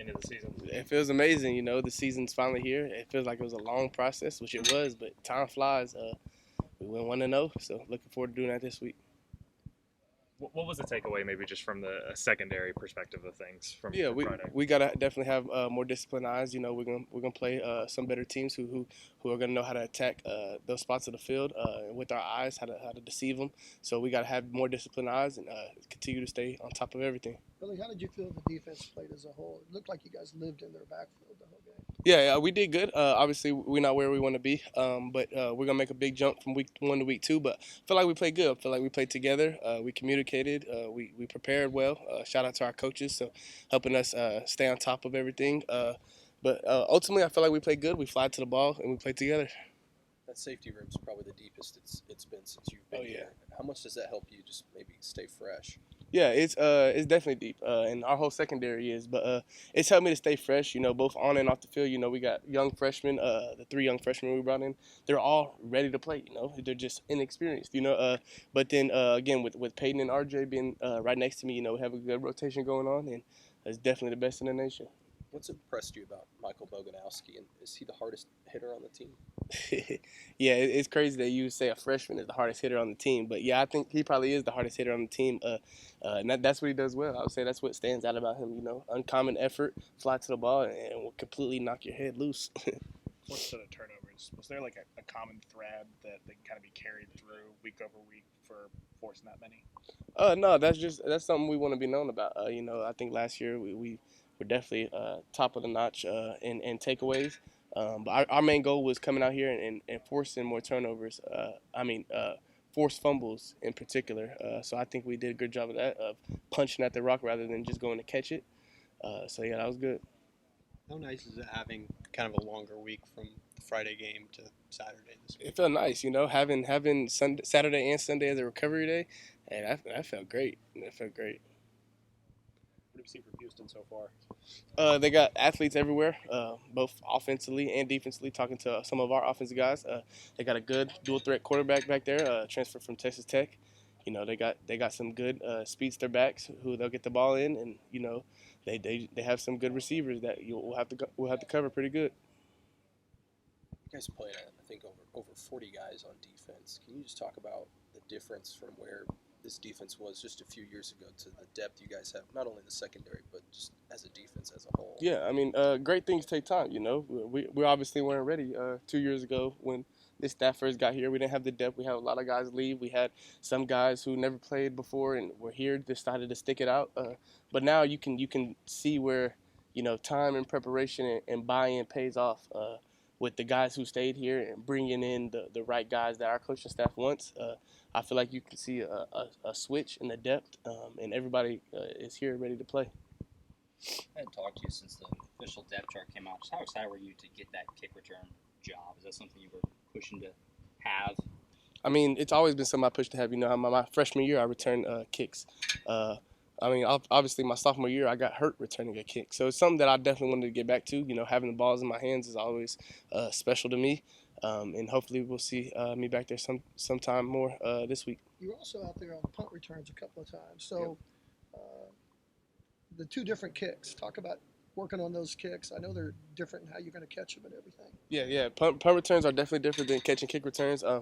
into the season? It feels amazing. The season's finally here. It feels like it was a long process, which it was, but time flies. We went 1-0, so looking forward to doing that this week. What was the takeaway, maybe just from the secondary perspective of things from Friday? We gotta definitely have more disciplined eyes. We're gonna play some better teams who are gonna know how to attack those spots of the field with our eyes, how to deceive them. So we gotta have more disciplined eyes and continue to stay on top of everything. Billy, how did you feel the defense played as a whole? It looked like you guys lived in their backfield the whole game. Yeah, we did good. Obviously, we're not where we want to be, but we're gonna make a big jump from week 1 to week 2. But I feel like we played good. I feel like we played together. We communicated. We prepared well. Shout out to our coaches, so helping us stay on top of everything. But ultimately, I feel like we played good. We fly to the ball and we played together. That safety room is probably the deepest it's been since you've been here. How much does that help you just maybe stay fresh? Yeah, it's definitely deep, and our whole secondary is. But it's helped me to stay fresh. Both on and off the field. We got young freshmen. The 3 young freshmen we brought in, they're all ready to play. They're just inexperienced. But then again with Peyton and RJ being right next to me, we have a good rotation going on, and it's definitely the best in the nation. What's impressed you about Michael Boganowski, and is he the hardest hitter on the team? Yeah, it's crazy that you say a freshman is the hardest hitter on the team, but yeah, I think he probably is the hardest hitter on the team. And that's what he does well. I would say that's what stands out about him. Uncommon effort, fly to the ball, and will completely knock your head loose. What's the turnovers? Was there like a common thread that can kind of be carried through week over week for forcing that many? No, that's something we want to be known about. I think last year we were definitely top of the notch in takeaways. But our main goal was coming out here and forcing more turnovers. Forced fumbles in particular. So I think we did a good job of that, of punching at the rock rather than just going to catch it. So yeah, that was good. How nice is it having kind of a longer week from the Friday game to Saturday this week? It felt nice, having Saturday and Sunday as a recovery day, and that felt great. That felt great. What have you seen from Houston so far? They got athletes everywhere, both offensively and defensively. Talking to some of our offensive guys, they got a good dual threat quarterback back there, transferred from Texas Tech. They got some good speedster backs who they'll get the ball in, and they have some good receivers that we'll have to cover pretty good. You guys played, I think, over 40 guys on defense. Can you just talk about the difference from where this defense was just a few years ago to the depth you guys have, not only in the secondary, but just as a defense as a whole? Yeah, great things take time, We obviously weren't ready 2 years ago when this staff first got here. We didn't have the depth. We had a lot of guys leave. We had some guys who never played before and were here, decided to stick it out. But now you can see where, time and preparation and buy-in pays off with the guys who stayed here and bringing in the right guys that our coaching staff wants. I feel like you can see a switch in the depth, and everybody is here ready to play. I hadn't talked to you since the official depth chart came out. Just how excited were you to get that kick return job? Is that something you were pushing to have? I mean, it's always been something I pushed to have. My freshman year, I returned kicks. Obviously, my sophomore year, I got hurt returning a kick. So it's something that I definitely wanted to get back to. Having the balls in my hands is always special to me. And hopefully we'll see me back there sometime more this week. You were also out there on punt returns a couple of times. So the 2 different kicks, talk about working on those kicks. I know they're different in how you're going to catch them and everything. Yeah. Punt returns are definitely different than catching kick returns. I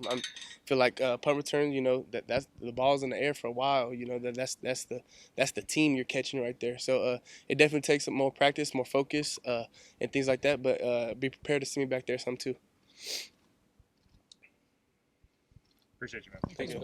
feel like punt return, that's the ball's in the air for a while. That's the team you're catching right there. So it definitely takes some more practice, more focus, and things like that. But be prepared to see me back there some too. Appreciate you, man. Thank you.